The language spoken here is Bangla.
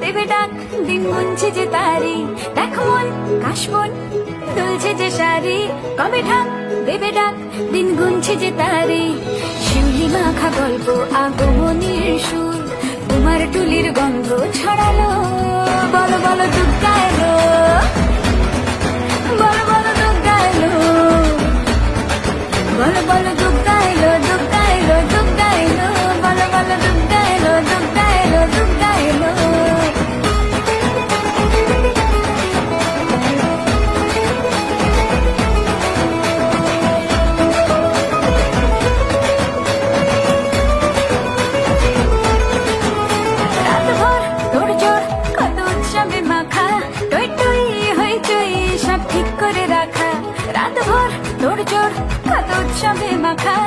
দেবে ডাক দিন গুনছে যে তারি, দেখো মন কাশবন দুলছে যে শাড়ি, কবে ঢাক দেবে ডাক দিন গুনছে যে তারি। শিউলি মাখা গল্প আগমনীর সুর, তোমার টুলির গন্ধ ছড়ালো, বলো বলো দুগ্গা এলো, বলো বলো দুগ্গা এলো, বলো বলো দুগ্গা এলো, দুগ্গা এলো, দুগ্গা এলো, বলো বলো দুগ্গা এলো, দুগ্গা এলো, দুগ্গা এলো। রাতভর তোড়জোড় কত উৎসবে মাখা, টই টই হইচই সব ঠিক করে রাখা। রাতভর তোড়জোড় কত উৎসবে মাখা,